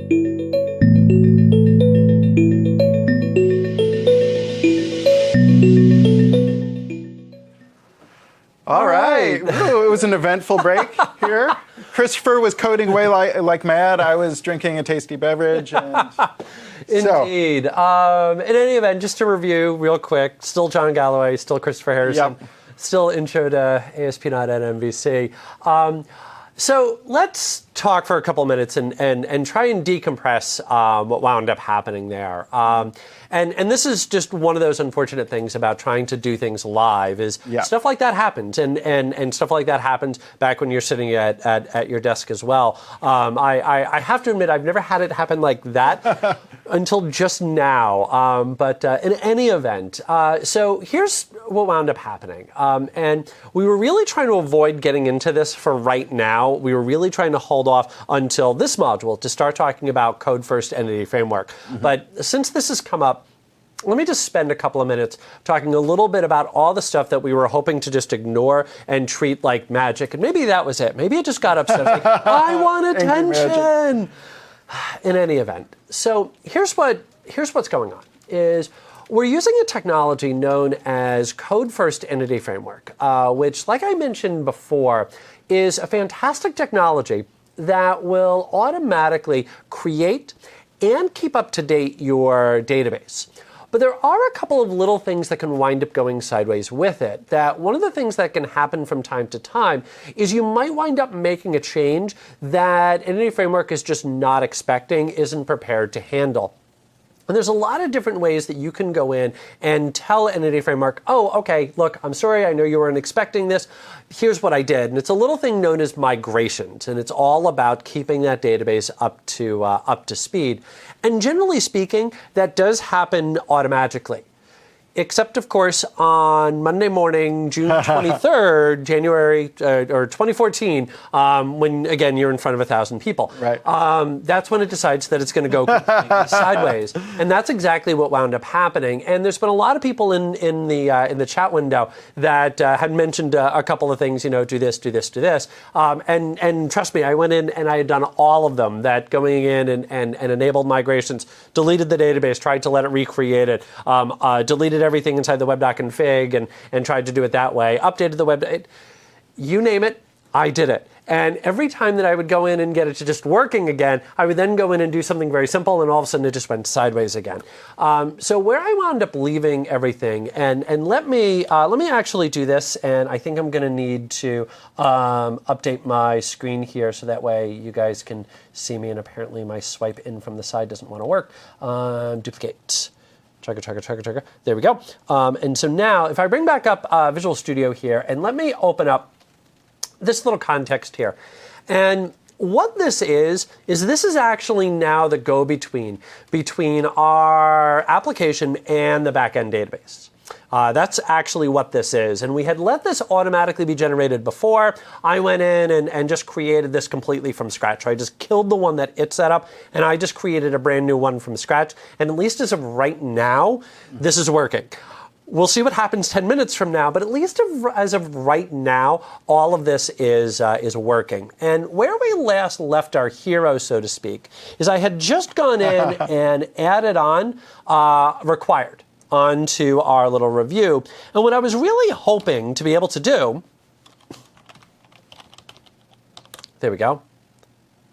All right. Ooh, it was an eventful break here. Christopher was coding away like mad. I was drinking a tasty beverage. And Indeed. In any event, just to review real quick, still John Galloway, still Christopher Harrison, still intro to ASP NET MVC. So let's talk for a couple minutes and try and decompress what wound up happening there. And this is just one of those unfortunate things about trying to do things live is stuff like that happens. And stuff like that happens back when you're sitting at your desk as well. I have to admit, I've never had it happen like that until just now. But in any event, so here's what wound up happening. And we were really trying to avoid getting into this for right now. We were really trying to hold off until this module to start talking about Code First Entity Framework. But since this has come up, let me just spend a couple of minutes talking a little bit about all the stuff that we were hoping to just ignore and treat like magic. And maybe that was it. Maybe it just got upset. Like, I want attention. In any event. So here's what's going on is we're using a technology known as Code First Entity Framework, which, like I mentioned before, is a fantastic technology that will automatically create and keep up to date your database. But there are a couple of little things that can wind up going sideways with it. That one of the things that can happen from time to time is you might wind up making a change that Entity Framework is just not expecting, isn't prepared to handle. And there's a lot of different ways that you can go in and tell Entity Framework, oh, okay, look, I'm sorry, I know you weren't expecting this. Here's what I did. And it's a little thing known as migrations, and it's all about keeping that database up to speed. And generally speaking, that does happen automatically. Except, of course, on Monday morning, June 23rd, January, or 2014, when, again, you're in front of 1,000 people. Right. That's when it decides that it's going to go completely sideways. And that's exactly what wound up happening. And there's been a lot of people in the chat window that had mentioned a couple of things, do this, do this, do this. And trust me, I went in and I had done all of them, that going in and enabled migrations, deleted the database, tried to let it recreate it, deleted everything inside the web.config and tried to do it that way, updated the web, you name it, I did it. And every time that I would go in and get it to just working again, I would then go in and do something very simple, and all of a sudden it just went sideways again. So where I wound up leaving everything, and let me actually do this, and I think I'm going to need to update my screen here so that way you guys can see me, and apparently my swipe in from the side doesn't want to work. Duplicate. Trigger. There we go. And so now, if I bring back up Visual Studio here, and let me open up this little context here. And what this is this is actually now the go-between between our application and the backend database. That's actually what this is. And we had let this automatically be generated before. I went in and just created this completely from scratch. I just killed the one that it set up, and I just created a brand new one from scratch. And at least as of right now, this is working. We'll see what happens 10 minutes from now, but at least as of right now, all of this is working. And where we last left our hero, so to speak, is I had just gone in and added on required onto our little review. And what I was really hoping to be able to do, there we go,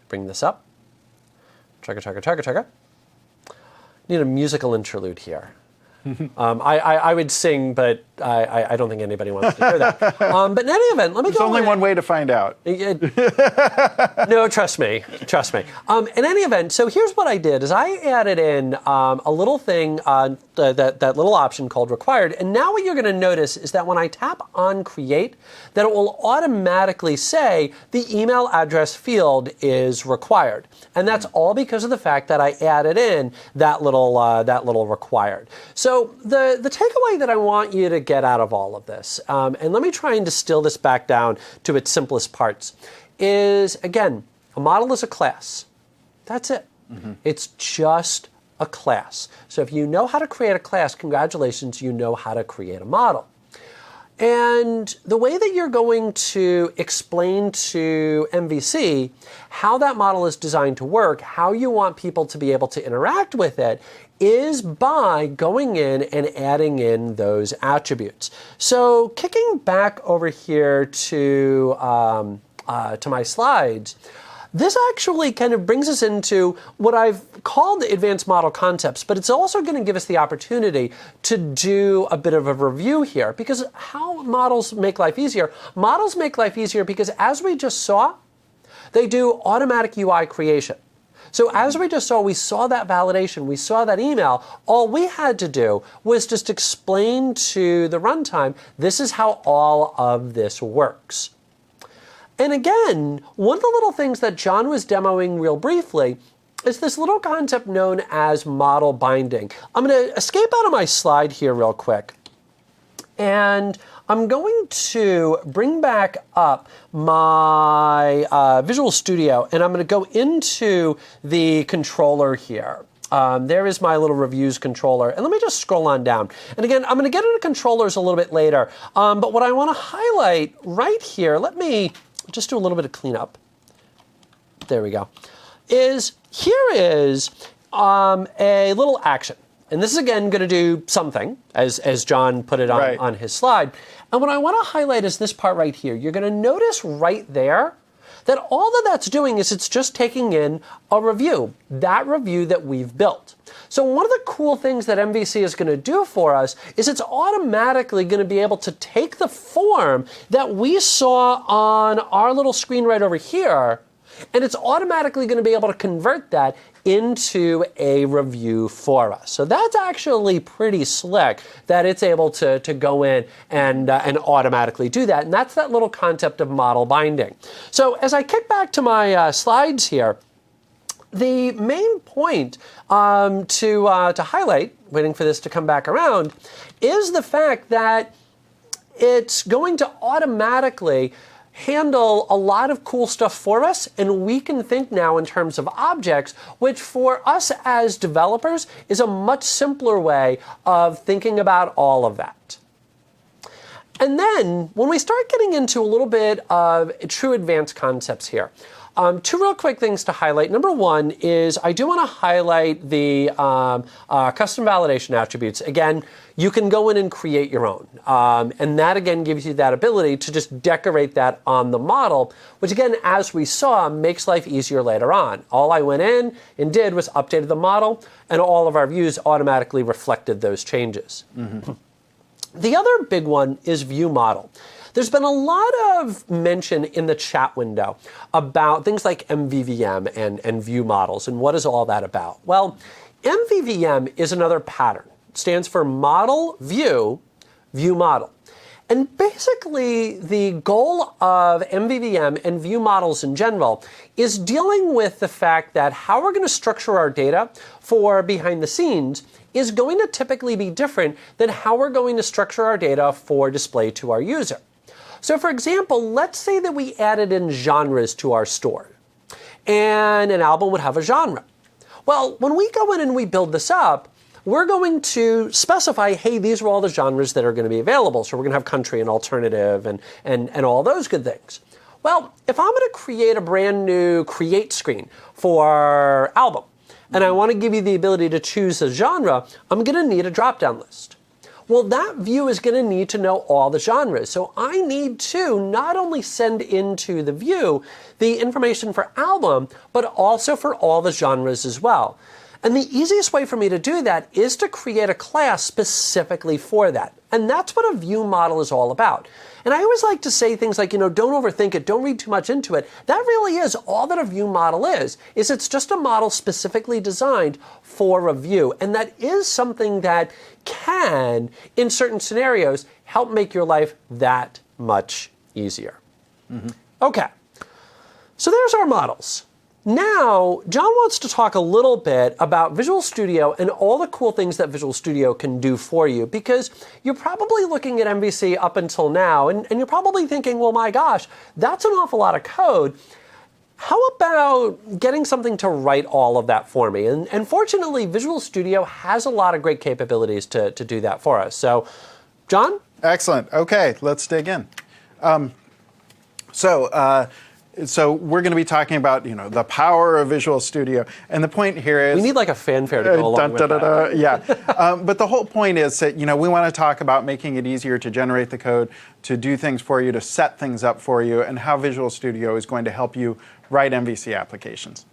bring this up, trigger. Need a musical interlude here. I would sing, but I don't think anybody wants to hear that. But in any event, let me go. There's only one way to find out. No, trust me. In any event, so here's what I did: is I added in a little thing, that little option called required. And now what you're going to notice is that when I tap on create, that it will automatically say the email address field is required, and that's all because of the fact that I added in that little required. So the takeaway that I want you to get out of all of this, and let me try and distill this back down to its simplest parts, is, again, a model is a class. That's it. It's just a class. So if you know how to create a class, congratulations, you know how to create a model. And the way that you're going to explain to MVC how that model is designed to work, how you want people to be able to interact with it, is by going in and adding in those attributes. So kicking back over here to my slides, this actually kind of brings us into what I've called the advanced model concepts, but it's also going to give us the opportunity to do a bit of a review here, because how models make life easier? Models make life easier because, as we just saw, they do automatic UI creation. So as we just saw, we saw that validation, we saw that email. All we had to do was just explain to the runtime, this is how all of this works. And again, one of the little things that John was demoing real briefly is this little concept known as model binding. I'm going to escape out of my slide here real quick. And I'm going to bring back up my Visual Studio, and I'm going to go into the controller here. There is my little reviews controller. And let me just scroll on down. And again, I'm going to get into controllers a little bit later. But what I want to highlight right here, let me just do a little bit of cleanup. There we go. Here is a little action. And this is, again, going to do something, as John put it on his slide. And what I want to highlight is this part right here. You're going to notice right there that all that's doing is it's just taking in a review, that review that we've built. So one of the cool things that MVC is going to do for us is it's automatically going to be able to take the form that we saw on our little screen right over here, and it's automatically going to be able to convert that into a review for us. So that's actually pretty slick that it's able to go in and automatically do that. And that's that little concept of model binding. So as I kick back to my slides here, the main point to highlight, waiting for this to come back around, is the fact that it's going to automatically handle a lot of cool stuff for us, and we can think now in terms of objects, which for us as developers is a much simpler way of thinking about all of that. And then when we start getting into a little bit of true advanced concepts here, two real quick things to highlight. Number one is I do want to highlight the custom validation attributes. Again, you can go in and create your own. And that, again, gives you that ability to just decorate that on the model, which, again, as we saw, makes life easier later on. All I went in and did was updated the model, and all of our views automatically reflected those changes. Mm-hmm. The other big one is view model. There's been a lot of mention in the chat window about things like MVVM and view models, and what is all that about? Well, MVVM is another pattern. It stands for model, view, view model. And basically, the goal of MVVM and view models in general is dealing with the fact that how we're going to structure our data for behind the scenes is going to typically be different than how we're going to structure our data for display to our user. So for example, let's say that we added in genres to our store, and an album would have a genre. Well, when we go in and we build this up, we're going to specify, hey, these are all the genres that are going to be available. So we're going to have country and alternative and all those good things. Well, if I'm going to create a brand new create screen for album, and I want to give you the ability to choose a genre, I'm going to need a drop-down list. Well, that view is going to need to know all the genres. So I need to not only send into the view the information for album, but also for all the genres as well. And the easiest way for me to do that is to create a class specifically for that. And that's what a view model is all about. And I always like to say things like, don't overthink it, don't read too much into it. That really is all that a view model is it's just a model specifically designed for a view. And that is something that can, in certain scenarios, help make your life that much easier. Mm-hmm. Okay, so there's our models. Now, John wants to talk a little bit about Visual Studio and all the cool things that Visual Studio can do for you, because you're probably looking at MVC up until now, and you're probably thinking, well, my gosh, that's an awful lot of code. How about getting something to write all of that for me? And fortunately, Visual Studio has a lot of great capabilities to do that for us. So, John, Excellent. Okay, let's dig in. So we're going to be talking about the power of Visual Studio, and the point here is we need like a fanfare to go along with that. Yeah, but the whole point is that we want to talk about making it easier to generate the code, to do things for you, to set things up for you, and how Visual Studio is going to help you write MVC applications.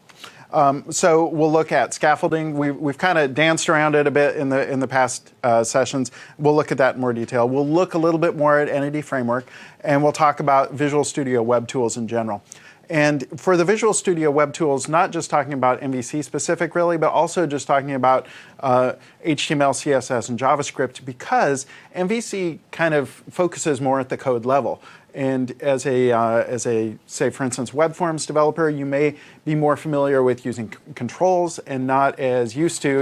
So we'll look at scaffolding. We've kind of danced around it a bit in the past sessions. We'll look at that in more detail. We'll look a little bit more at Entity Framework, and we'll talk about Visual Studio Web Tools in general. And for the Visual Studio Web Tools, not just talking about MVC specific really, but also just talking about HTML, CSS, and JavaScript, because MVC kind of focuses more at the code level. And as a say, for instance, web forms developer, you may be more familiar with using controls and not as used to,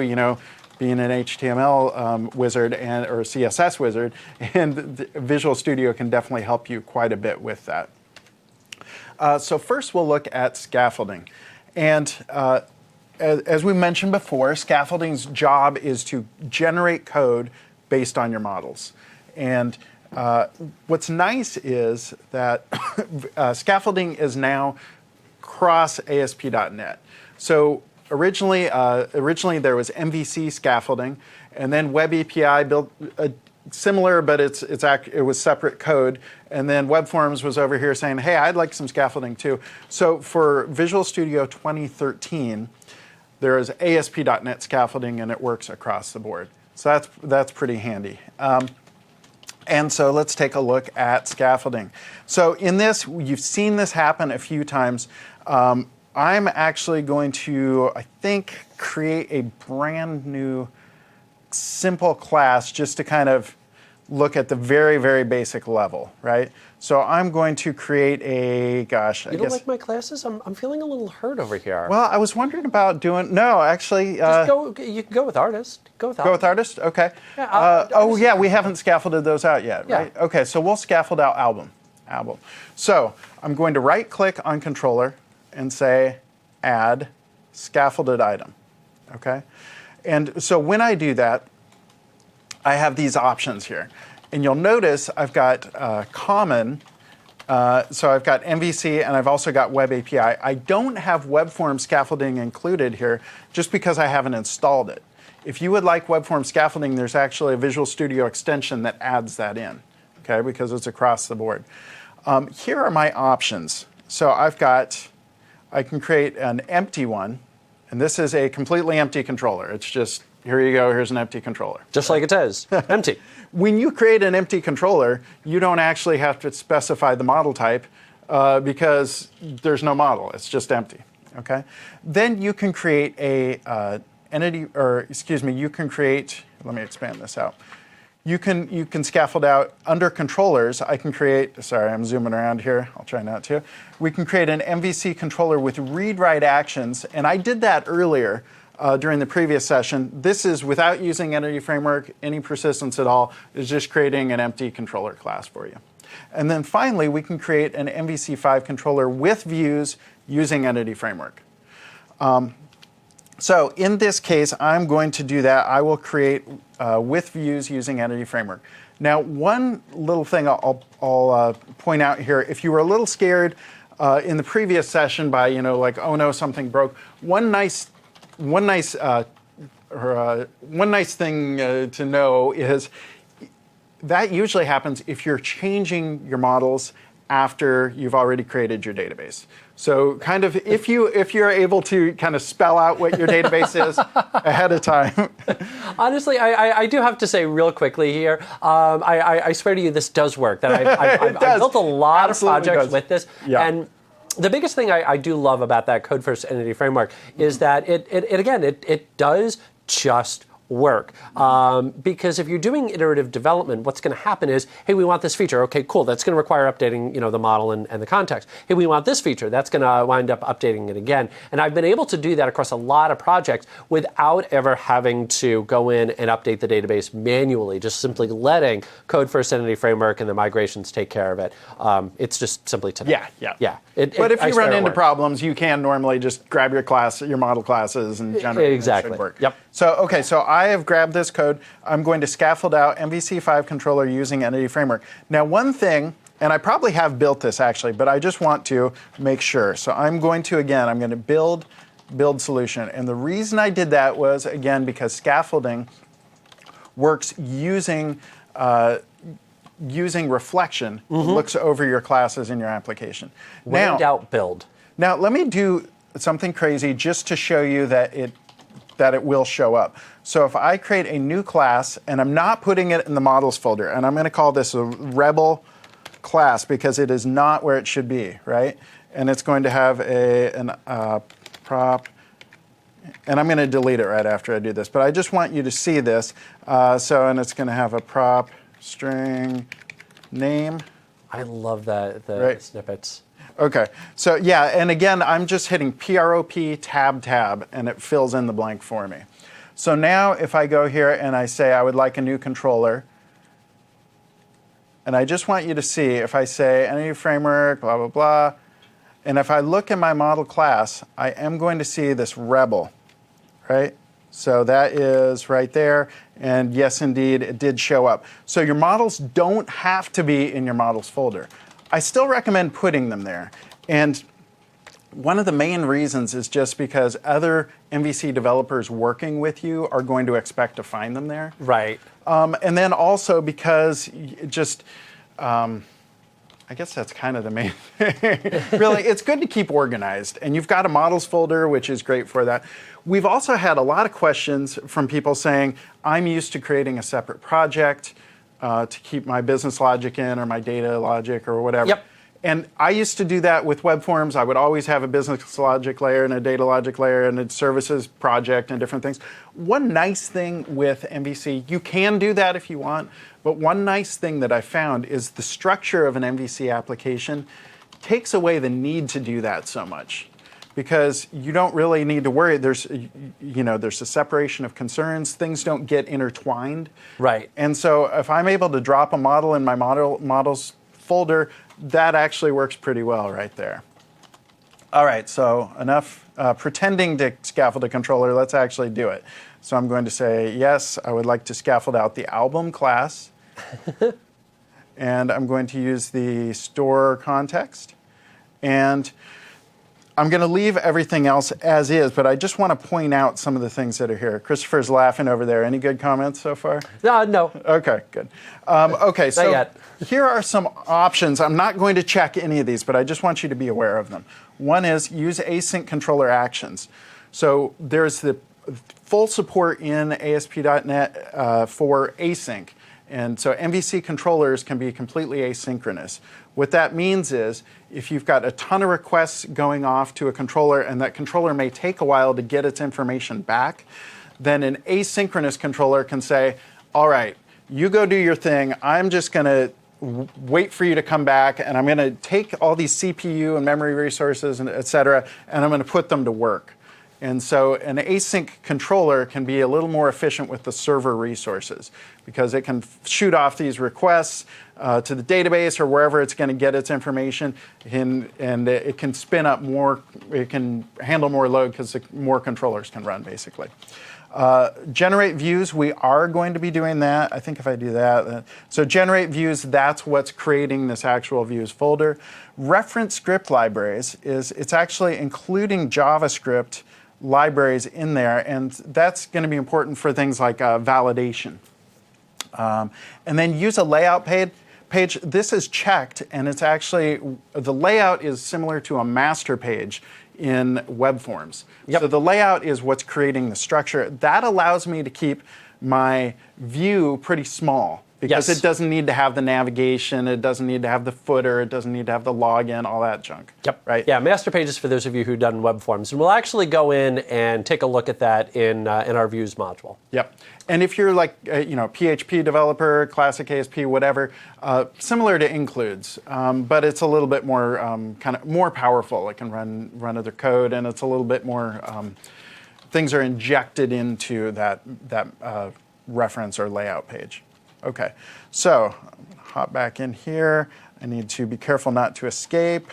being an HTML wizard or CSS wizard. And Visual Studio can definitely help you quite a bit with that. So first, we'll look at scaffolding. And as we mentioned before, scaffolding's job is to generate code based on your models. And what's nice is that scaffolding is now cross ASP.NET. So originally there was MVC scaffolding, and then Web API built similar, but it was separate code. And then Web Forms was over here saying, hey, I'd like some scaffolding too. So for Visual Studio 2013, there is ASP.NET scaffolding, and it works across the board. So that's pretty handy. And so let's take a look at scaffolding. So in this, you've seen this happen a few times. I'm actually going to, I think, create a brand new simple class just to kind of look at the very, very basic level, right? So I'm going to create a, You don't like my classes? I'm feeling a little hurt over here. Well, I was wondering about no, actually. You can go with artist. Go with artist, okay. Yeah, we haven't scaffolded those out yet, right? Yeah. Okay, so we'll scaffold out album. So I'm going to right click on controller and say add scaffolded item, okay? And so when I do that, I have these options here. And you'll notice I've got common, so I've got MVC, and I've also got Web API. I don't have web form scaffolding included here just because I haven't installed it. If you would like web form scaffolding, there's actually a Visual Studio extension that adds that in, okay, because it's across the board. Here are my options. So I can create an empty one, and this is a completely empty controller. It's just, here you go, here's an empty controller. Just like it says, empty. When you create an empty controller, you don't actually have to specify the model type because there's no model. It's just empty, okay? Then you can create a you can create, let me expand this out. You can scaffold out under controllers. I can create, sorry, I'm zooming around here. I'll try not to. We can create an MVC controller with read-write actions, and I did that earlier during the previous session. This is without using Entity Framework, any persistence at all. It's just creating an empty controller class for you. And then finally, we can create an MVC5 controller with views using Entity Framework. So in this case, I'm going to do that. I will create with views using Entity Framework. Now, one little thing I'll point out here, if you were a little scared in the previous session by, like, oh no, something broke, one nice thing to know is that usually happens if you're changing your models after you've already created your database. So kind of if you're able to kind of spell out what your database is ahead of time. Honestly, I do have to say real quickly here, I swear to you this does work. That I've built a lot of projects with this. Yeah. And the biggest thing I do love about that Code First Entity Framework is that it does just work. Because if you're doing iterative development, what's going to happen is, hey, we want this feature. Okay, cool. That's going to require updating, the model and the context. Hey, we want this feature. That's going to wind up updating it again. And I've been able to do that across a lot of projects without ever having to go in and update the database manually, just simply letting Code First Entity Framework and the migrations take care of it. It's just simply to Yeah. But if you run into problems, you can normally just grab your model classes and generate it. Exactly. It should work. Yep. So, okay, so I have grabbed this code. I'm going to scaffold out MVC5 controller using Entity Framework. Now, one thing, and I probably have built this actually, but I just want to make sure. So I'm going to, again, I'm going to build solution. And the reason I did that was, again, because scaffolding works using reflection, looks over your classes in your application. When in doubt, build. Now, let me do something crazy just to show you that it will show up. So if I create a new class, and I'm not putting it in the models folder, and I'm going to call this a rebel class because it is not where it should be, right? And it's going to have a prop, and I'm going to delete it right after I do this, but I just want you to see this. And it's going to have a prop string name. I love that, the right. snippets. Okay, so yeah, and again, I'm just hitting prop tab, and it fills in the blank for me. So now if I go here and I say I would like a new controller, and I just want you to see, if I say Entity Framework, blah, blah, blah, and if I look in my model class, I am going to see this rebel, right? So that is right there, and yes, indeed, it did show up. So your models don't have to be in your models folder. I still recommend putting them there. And one of the main reasons is just because other MVC developers working with you are going to expect to find them there. Right. And then also because I guess that's kind of the main thing. Really, it's good to keep organized. And you've got a models folder, which is great for that. We've also had a lot of questions from people saying, I'm used to creating a separate project to keep my business logic in or my data logic or whatever. Yep. And I used to do that with web forms. I would always have a business logic layer and a data logic layer and a services project and different things. One nice thing with MVC, you can do that if you want, but one nice thing that I found is the structure of an MVC application takes away the need to do that so much. Because you don't really need to worry. There's a separation of concerns. Things don't get intertwined. Right. And so if I'm able to drop a model in my models folder, that actually works pretty well right there. All right, so enough pretending to scaffold a controller. Let's actually do it. So I'm going to say, yes, I would like to scaffold out the album class. And I'm going to use the store context. And I'm going to leave everything else as is, but I just want to point out some of the things that are here. Christopher's laughing over there. Any good comments so far? No. Okay, good. Okay, so Not yet. Here are some options. I'm not going to check any of these, but I just want you to be aware of them. One is use async controller actions. So there's the full support in ASP.NET for async. And so MVC controllers can be completely asynchronous. What that means is if you've got a ton of requests going off to a controller and that controller may take a while to get its information back, then an asynchronous controller can say, all right, you go do your thing. I'm just going to wait for you to come back, and I'm going to take all these CPU and memory resources, and et cetera, and I'm going to put them to work. And so an async controller can be a little more efficient with the server resources because it can shoot off these requests to the database or wherever it's going to get its information, and it can spin up more, it can handle more load because more controllers can run, basically. Generate views, we are going to be doing that. I think if I do that, so generate views, that's what's creating this actual views folder. Reference script libraries it's actually including JavaScript libraries in there, and that's going to be important for things like validation. And then use a layout page. This is checked, and it's actually, the layout is similar to a master page in web forms. Yep. So the layout is what's creating the structure. That allows me to keep my view pretty small because it doesn't need to have the navigation, it doesn't need to have the footer, it doesn't need to have the login, all that junk. Yep. Right? Yeah, master pages for those of you who've done web forms. And we'll actually go in and take a look at that in our views module. Yep. And if you're like PHP developer, classic ASP, whatever, similar to includes, but it's a little bit more kind of more powerful. It can run other code, and it's a little bit more things are injected into that reference or layout page. Okay, so hop back in here. I need to be careful not to escape.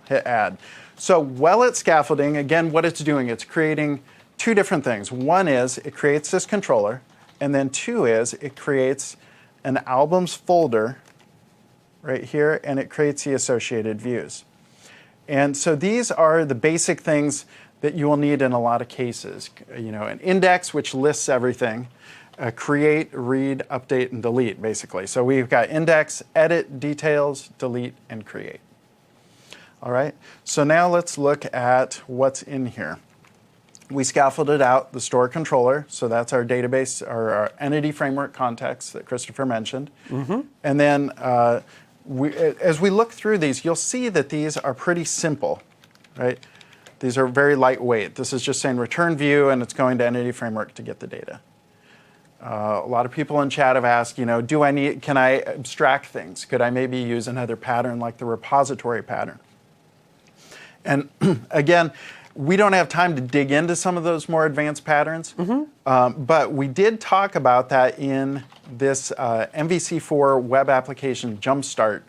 Hit add. So while it's scaffolding, again, what it's doing, it's creating two different things. One is it creates this controller, and then two is it creates an albums folder right here, and it creates the associated views. And so these are the basic things that you will need in a lot of cases. An index, which lists everything, create, read, update, and delete, basically. So we've got index, edit, details, delete, and create. All right, so now let's look at what's in here. We scaffolded out the store controller, so that's our database, our entity framework context that Christopher mentioned. And then as we look through these, you'll see that these are pretty simple, right? These are very lightweight. This is just saying return view, and it's going to entity framework to get the data. A lot of people in chat have asked, can I abstract things? Could I maybe use another pattern like the repository pattern? And again, we don't have time to dig into some of those more advanced patterns, but we did talk about that in this MVC4 web application jumpstart.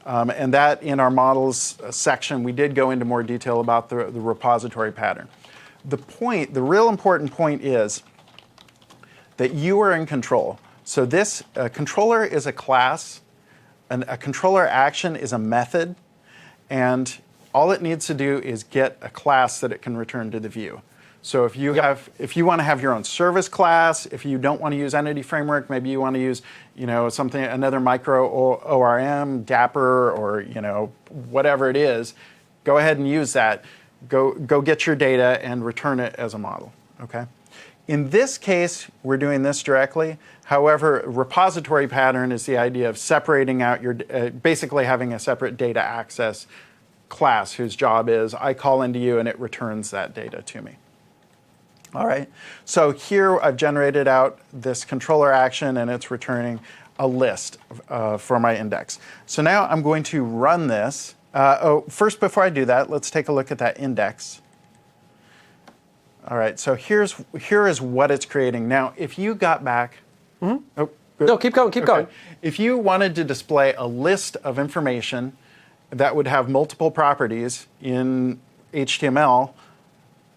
And that in our models section, we did go into more detail about the repository pattern. The real important point is that you are in control. So this controller is a class, and a controller action is a method, and all it needs to do is get a class that it can return to the view. So if you want to have your own service class, if you don't want to use entity framework, maybe you want to use another micro ORM, Dapper, or whatever it is, go ahead and use that. Go get your data and return it as a model. Okay. In this case, we're doing this directly. However, repository pattern is the idea of separating out your, basically having a separate data access class whose job is I call into you and it returns that data to me. All right, so here I've generated out this controller action and it's returning a list for my index. So now I'm going to run this. First, before I do that, let's take a look at that index. All right, so here is what it's creating. Now, if you got back... Oh, no, keep going. If you wanted to display a list of information that would have multiple properties in HTML,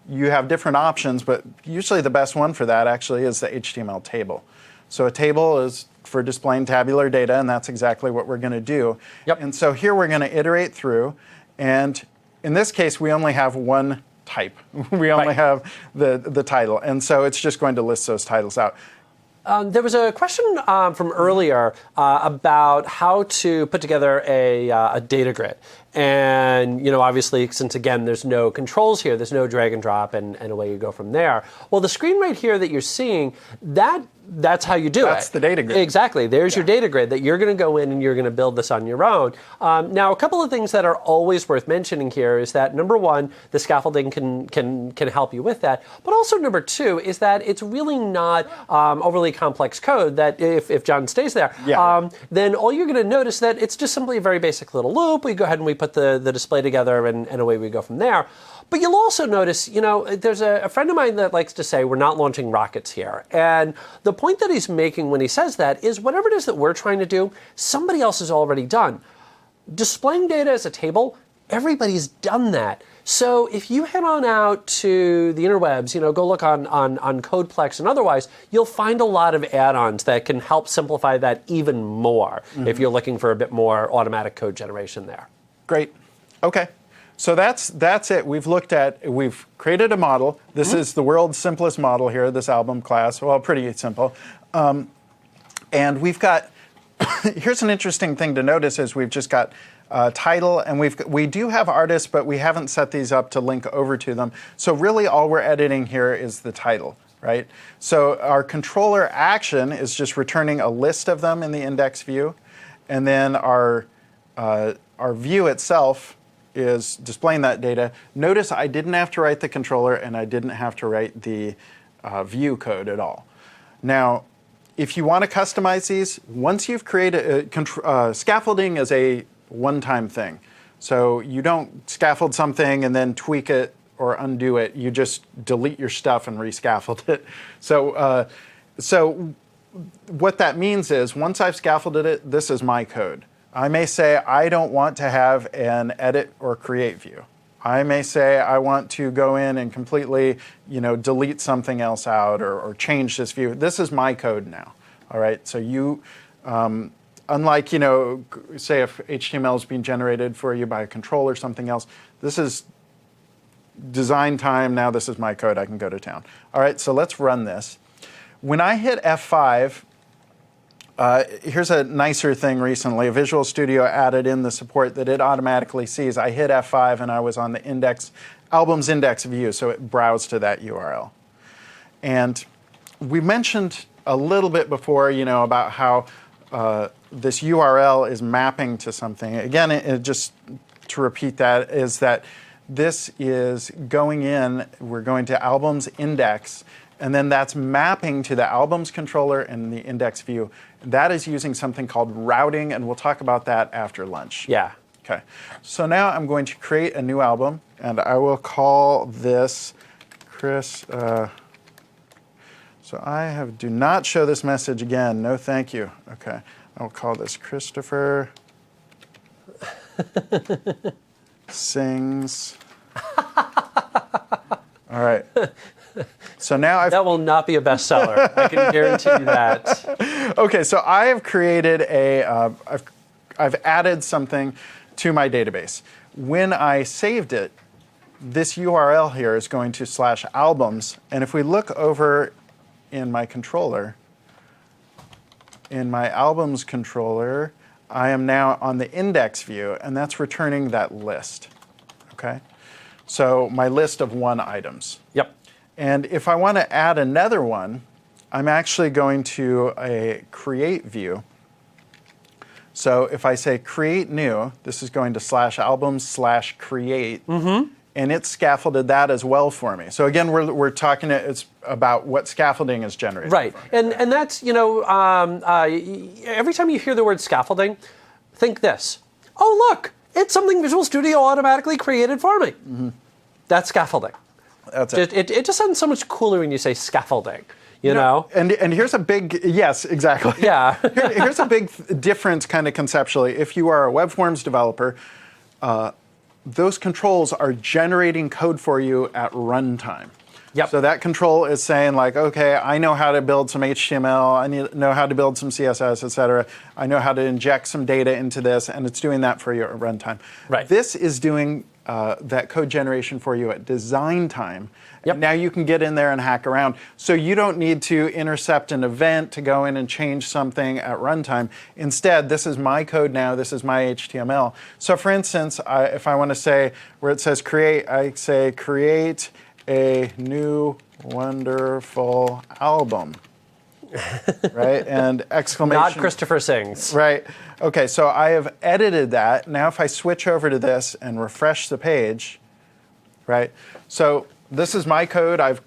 you have different options, but usually the best one for that actually is the HTML table. So a table is for displaying tabular data, and that's exactly what we're going to do. Yep. And so here we're going to iterate through, and in this case we only have one type. We only have the title, and so it's just going to list those titles out. There was a question from earlier about how to put together a data grid. And, obviously, since, again, there's no controls here, there's no drag and drop and away you go from there. Well, the screen right here that you're seeing, that's how you do it. That's the data grid. Exactly. There's your data grid that you're going to go in and you're going to build this on your own. Now, a couple of things that are always worth mentioning here is that, number one, the scaffolding can help you with that. But also, number two, is that it's really not overly complex code that if John stays there, then all you're going to notice that it's just simply a very basic little loop. We go ahead and we put the display together and away we go from there. But you'll also notice, there's a friend of mine that likes to say we're not launching rockets here. And the point that he's making when he says that is whatever it is that we're trying to do, somebody else has already done. Displaying data as a table, everybody's done that. So if you head on out to the interwebs, go look on Codeplex and otherwise, you'll find a lot of add-ons that can help simplify that even more if you're looking for a bit more automatic code generation there. Great. Okay. So that's it. We've created a model. This is the world's simplest model here, this album class. Well, pretty simple. And we've got, here's an interesting thing to notice is we've just got title, and we do have artists, but we haven't set these up to link over to them. So really all we're editing here is the title, right? So our controller action is just returning a list of them in the index view. And then our view itself is displaying that data. Notice I didn't have to write the controller and I didn't have to write the view code at all. Now, if you want to customize these, once you've created scaffolding is a one-time thing. So you don't scaffold something and then tweak it or undo it. You just delete your stuff and rescaffold it. So what that means is once I've scaffolded it, this is my code. I may say I don't want to have an edit or create view. I may say I want to go in and completely, delete something else out or change this view. This is my code now. All right. So you, unlike, say if HTML is being generated for you by a control or something else, this is design time. Now this is my code. I can go to town. All right. So let's run this. When I hit F5, here's a nicer thing recently. Visual Studio added in the support that it automatically sees. I hit F5 and I was on the albums index view, so it browsed to that URL. And we mentioned a little bit before, about how this URL is mapping to something. Again, just to repeat that, is that this is going in, we're going to albums index, and then that's mapping to the albums controller and the index view. That is using something called routing, and we'll talk about that after lunch. Yeah. Okay. So now I'm going to create a new album, and I will call this Chris. So do not show this message again. No, thank you. Okay. I will call this Christopher Sings. All right. So now that will not be a bestseller. I can guarantee you that. Okay, so I have created I've added something to my database. When I saved it, this URL here is going to /albums, and if we look over in my controller, in my albums controller, I am now on the index view, and that's returning that list. Okay, so my list of 1 items. Yep. And if I want to add another one, I'm actually going to a create view. So if I say create new, this is going to /albums/create, and it scaffolded that as well for me. So again, we're talking it's about what scaffolding is generated. Right, and that's, every time you hear the word scaffolding, think this. Oh, look, it's something Visual Studio automatically created for me. That's scaffolding. That's it. It just sounds so much cooler when you say scaffolding, you know? And here's a big, yes, exactly. Yeah. Here's a big difference kind of conceptually. If you are a web forms developer, those controls are generating code for you at runtime. Yep. So that control is saying like, okay, I know how to build some HTML, I know how to build some CSS, et cetera. I know how to inject some data into this, and it's doing that for you at runtime. Right. This is doing that code generation for you at design time. Yep. And now you can get in there and hack around. So you don't need to intercept an event to go in and change something at runtime. Instead, this is my code now. This is my HTML. So for instance, if I want to say where it says create, I say create a new wonderful album. Right? And exclamation. Not Christopher Sings. Right. Okay, so I have edited that. Now if I switch over to this and refresh the page, right? So this is my code. I've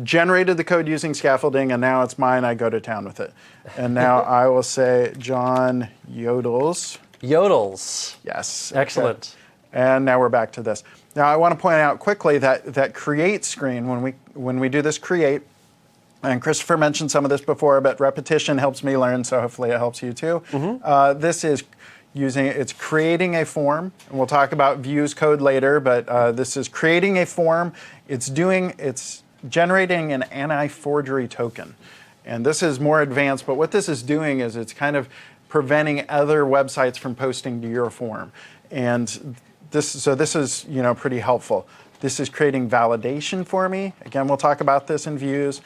generated the code using scaffolding, and now it's mine. I go to town with it. And now I will say John Yodels. Yodels. Yes. Excellent. Okay. And now we're back to this. Now I want to point out quickly that create screen, when we do this create, and Christopher mentioned some of this before, but repetition helps me learn, so hopefully it helps you too. This is it's creating a form, and we'll talk about views code later, but this is creating a form. It's generating an anti-forgery token. And this is more advanced, but what this is doing is it's kind of preventing other websites from posting to your form. And this is pretty helpful. This is creating validation for me. Again, we'll talk about this in views.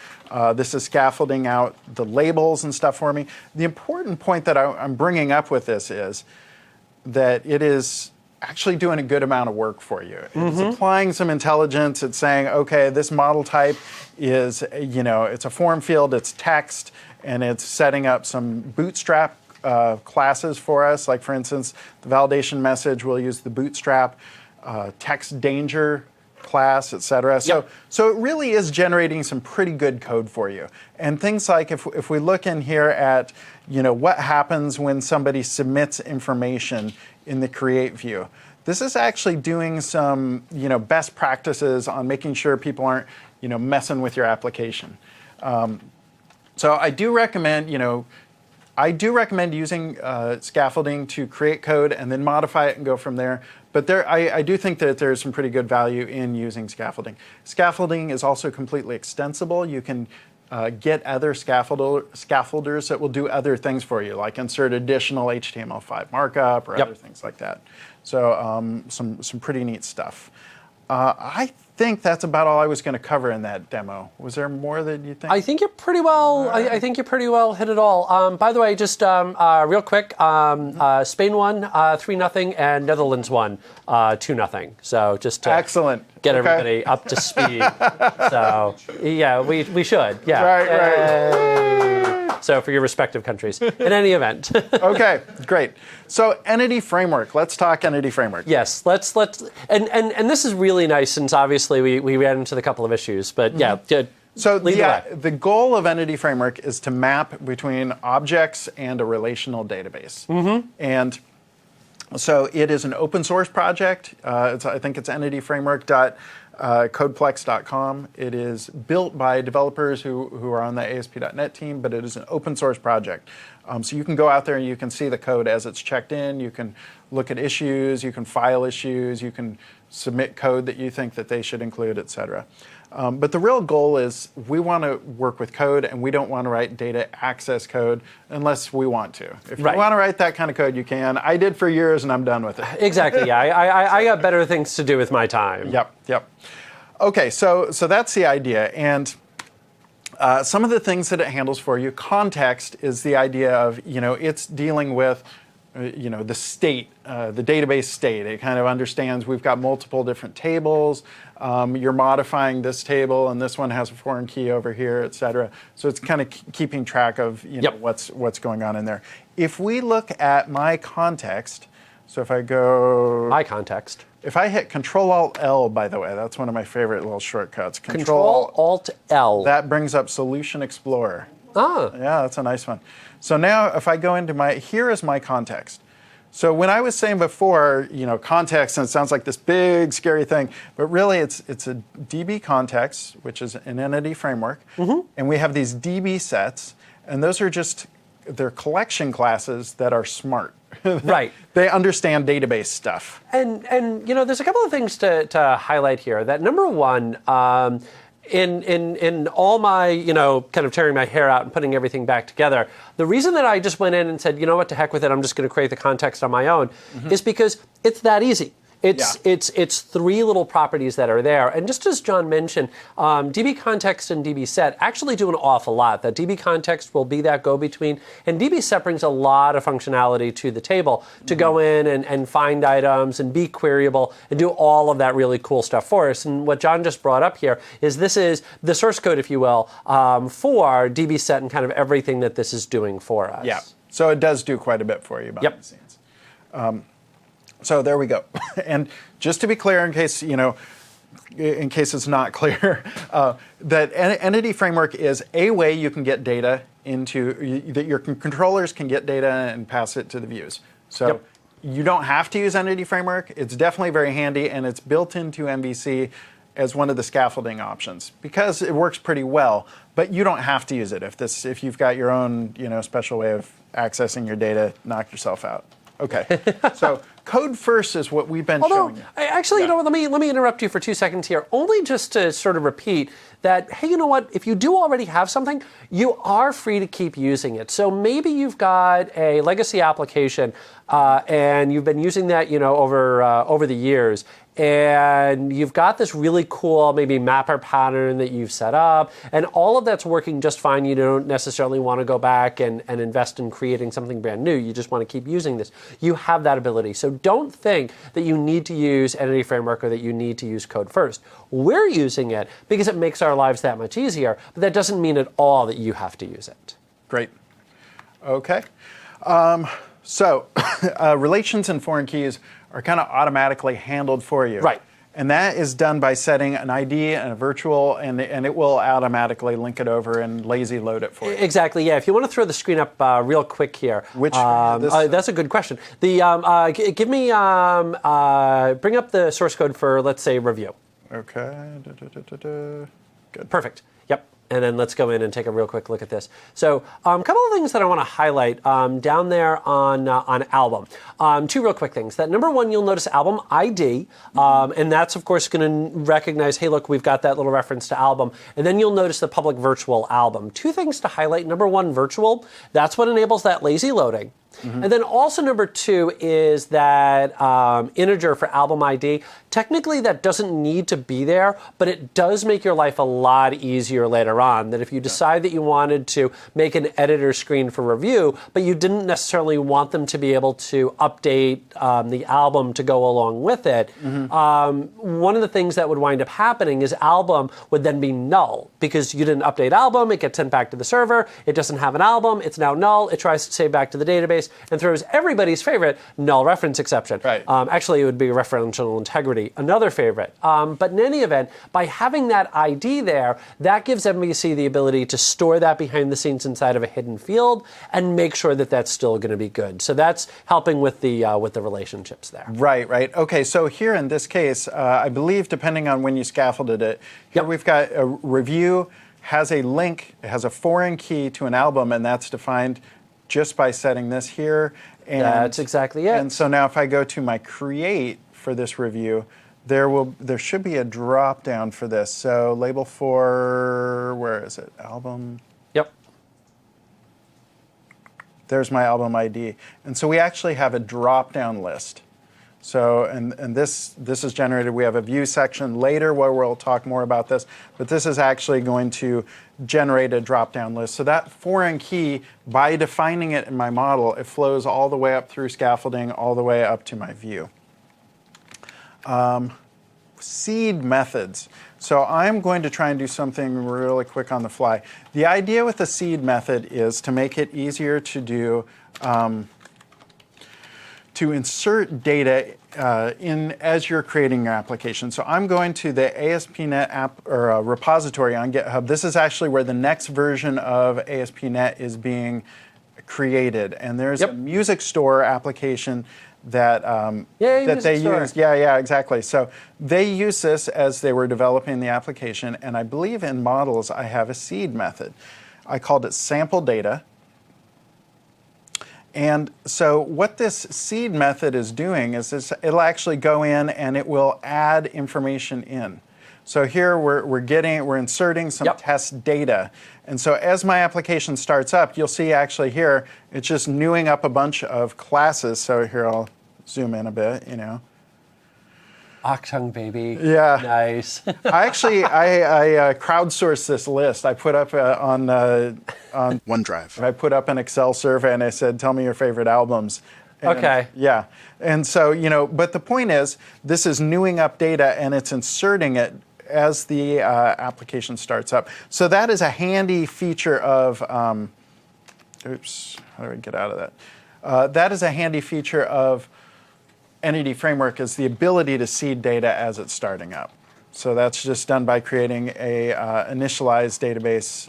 This is scaffolding out the labels and stuff for me. The important point that I'm bringing up with this is that it is actually doing a good amount of work for you. It's applying some intelligence. It's saying, okay, this model type is, it's a form field, it's text, and it's setting up some bootstrap classes for us. Like for instance, the validation message, we'll use the bootstrap text danger class, et cetera. So it really is generating some pretty good code for you. And things like if we look in here at what happens when somebody submits information in the create view, this is actually doing some best practices on making sure people aren't messing with your application. So I do recommend I do recommend using scaffolding to create code and then modify it and go from there. But I do think that there's some pretty good value in using scaffolding. Scaffolding is also completely extensible. You can get other scaffolders that will do other things for you, like insert additional HTML5 markup or other things like that. So some pretty neat stuff. I think that's about all I was going to cover in that demo. Was there more that you think? I think you're pretty well. I think you pretty well hit it all. By the way, just real quick, Spain won 3-0 and Netherlands won 2-0. So just to excellent. Get everybody up to speed. So yeah, we should. Yeah. Right. So for your respective countries, in any event. Okay, great. So entity framework. Let's talk entity framework. Yes, let's and this is really nice since obviously we ran into the couple of issues, but yeah. So the goal of entity framework is to map between objects and a relational database. And so it is an open source project. I think it's entityframework.codeplex.com. It is built by developers who are on the ASP .NET team, but it is an open source project. So you can go out there and you can see the code as it's checked in. You can look at issues. You can file issues. You can submit code that you think that they should include, et cetera. But the real goal is we want to work with code, and we don't want to write data access code unless we want to. If you want to write that kind of code, you can. I did for years, and I'm done with it. Exactly. Yeah, I got better things to do with my time. Yep. Okay, so that's the idea, and some of the things that it handles for you. Context is the idea of it's dealing with the state, the database state. It kind of understands we've got multiple different tables. You're modifying this table, and this one has a foreign key over here, et cetera. So it's kind of keeping track of what's going on in there. If we look at my context, so if I go my context. If I hit Control-Alt-L, by the way, that's one of my favorite little shortcuts. Control-Alt-L. That brings up Solution Explorer. Ah. Yeah, that's a nice one. So now if I go into here is my context. So when I was saying before, context, and it sounds like this big, scary thing, but really it's a DB context, which is an entity framework, and we have these DB sets, and those are they're collection classes that are smart. Right. They understand database stuff. And there's a couple of things to highlight here. That number one, in all my, kind of tearing my hair out and putting everything back together, the reason that I just went in and said, what, to heck with it, I'm just going to create the context on my own, is because it's that easy. It's three little properties that are there. And just as John mentioned, DB context and DB set actually do an awful lot. That DB context will be that go-between. And DB set brings a lot of functionality to the table to go in and find items and be queryable and do all of that really cool stuff for us. And what John just brought up here is this is the source code, if you will, for DB set and kind of everything that this is doing for us. Yeah. So it does do quite a bit for you behind the scenes. So there we go. And just to be clear, in case it's not clear, that entity framework is a way you can get data that your controllers can get data and pass it to the views. So you don't have to use entity framework. It's definitely very handy, and it's built into MVC as one of the scaffolding options because it works pretty well. But you don't have to use it if you've got your own special way of accessing your data. Knock yourself out. Okay, so code first is what we've been showing you. Actually, let me interrupt you for 2 seconds here, only just to sort of repeat that, hey, you know what, if you do already have something, you are free to keep using it. So maybe you've got a legacy application and you've been using that, over the years, and you've got this really cool maybe mapper pattern that you've set up, and all of that's working just fine. You don't necessarily want to go back and invest in creating something brand new. You just want to keep using this. You have that ability. So don't think that you need to use Entity Framework or that you need to use code first. We're using it because it makes our lives that much easier, but that doesn't mean at all that you have to use it. Great. Okay. So relations and foreign keys are kind of automatically handled for you. Right. And that is done by setting an ID and a virtual, and it will automatically link it over and lazy load it for you. Exactly, yeah. If you want to throw the screen up real quick here. That's a good question. Bring up the source code for, let's say, review. Okay. Good. Perfect. Yep. And then let's go in and take a real quick look at this. So a couple of things that I want to highlight down there on album. Two real quick things. That number one, you'll notice album ID, and that's of course going to recognize, hey, look, we've got that little reference to album. And then you'll notice the public virtual album. Two things to highlight. Number one, virtual. That's what enables that lazy loading. And then also number two is that integer for album ID. Technically, that doesn't need to be there, but it does make your life a lot easier later on. That if you decide that you wanted to make an editor screen for review, but you didn't necessarily want them to be able to update the album to go along with it, one of the things that would wind up happening is album would then be null because you didn't update album. It gets sent back to the server. It doesn't have an album. It's now null. It tries to save back to the database and throws everybody's favorite null reference exception. Right. Actually, it would be referential integrity, another favorite. But in any event, by having that ID there, that gives MVC the ability to store that behind the scenes inside of a hidden field and make sure that that's still going to be good. So that's helping with the relationships there. Right, right. Okay, so here in this case, I believe, depending on when you scaffolded it, here we've got a review has a link, it has a foreign key to an album, and that's defined just by setting this here. And that's exactly it. And so now if I go to my create for this review, there should be a drop down for this. So label for, where is it? Album. Yep. There's my album ID. And so we actually have a drop down list. So, and this is generated. We have a view section later where we'll talk more about this, but this is actually going to generate a drop-down list. So that foreign key, by defining it in my model, it flows all the way up through scaffolding, all the way up to my view. Seed methods. So I'm going to try and do something really quick on the fly. The idea with the seed method is to make it easier to do to insert data in as you're creating your application. So I'm going to the ASP.NET app or repository on GitHub. This is actually where the next version of ASP.NET is being created, and there's a music store application that that they use. Yeah, exactly. So they use this as they were developing the application, and I believe in models I have a seed method. I called it sample data. And so what this seed method is doing is it'll actually go in and it will add information in. So here we're inserting some test data. And so as my application starts up, you'll see actually here, it's just newing up a bunch of classes. So here I'll zoom in a bit, you know. Octung, baby. Yeah. Nice. I crowdsourced this list. I put up on OneDrive. I put up an Excel survey and I said, tell me your favorite albums. And, okay. Yeah. And so, you know, but the point is, this is newing up data and it's inserting it as the application starts up. So that is a handy feature of, oops, how do I get out of that? That is a handy feature of NED Framework, is the ability to seed data as it's starting up. So that's just done by creating a initialized database.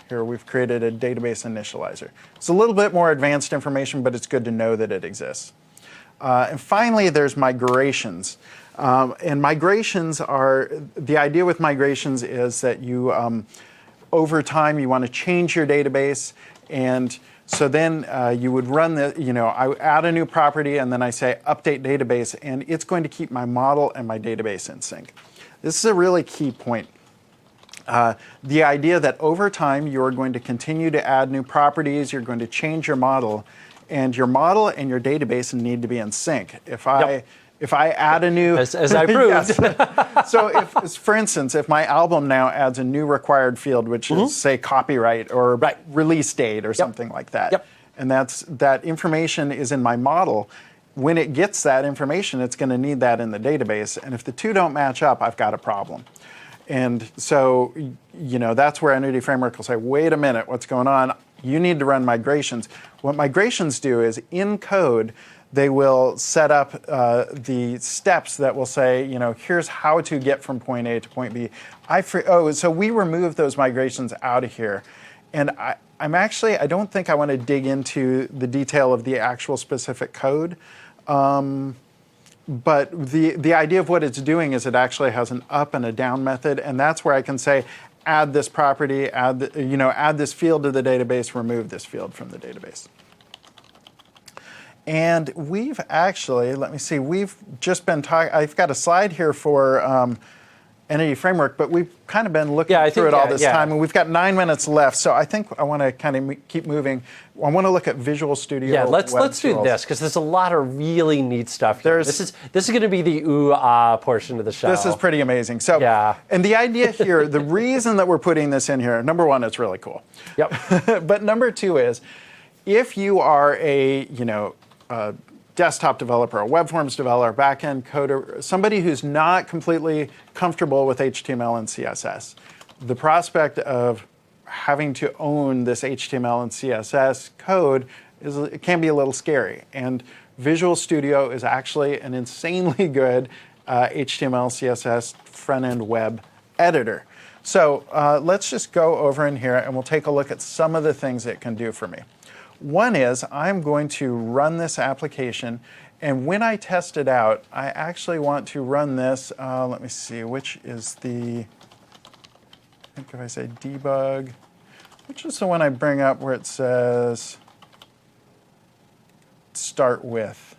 Here we've created a database initializer. It's a little bit more advanced information, but it's good to know that it exists. And finally, there's migrations. And migrations are, the idea with migrations is that you, over time, you want to change your database, and so then you would run the, you know, I add a new property and then I say update database, and it's going to keep my model and my database in sync. This is a really key point. The idea that over time you're going to continue to add new properties, you're going to change your model and your database need to be in sync. If I add a new... As I proved. So if, for instance, if my album now adds a new required field, which is, say, copyright or release date or something like that, and that information is in my model, when it gets that information, it's going to need that in the database. And if the two don't match up, I've got a problem. And so, you know, that's where NED Framework will say, wait a minute, what's going on? You need to run migrations. What migrations do is, in code, they will set up the steps that will say, you know, here's how to get from point A to point B. So we remove those migrations out of here. And I don't think I want to dig into the detail of the actual specific code. But the idea of what it's doing is it actually has an up and a down method. And that's where I can say, add this property, add this field to the database, remove this field from the database. And we've actually, let me see, we've just been talking, I've got a slide here for Entity Framework, but we've kind of been looking through it all this time, and we've got 9 minutes left, so I think I want to kind of keep moving. I want to look at Visual Studio. Yeah, let's do this, because there's a lot of really neat stuff here. This is going to be the ooh-ah portion of the show. This is pretty amazing. So, and the idea here, the reason that we're putting this in here, number one, it's really cool. Yep. But number two is, if you are a desktop developer, a web forms developer, backend coder, somebody who's not completely comfortable with HTML and CSS, the prospect of having to own this HTML and CSS code it can be a little scary. And Visual Studio is actually an insanely good HTML, CSS front-end web editor. So let's just go over in here and we'll take a look at some of the things it can do for me. One is I'm going to run this application, and when I test it out, I actually want to run this, let me see, which is I think if I say debug, which is the one I bring up where it says start with.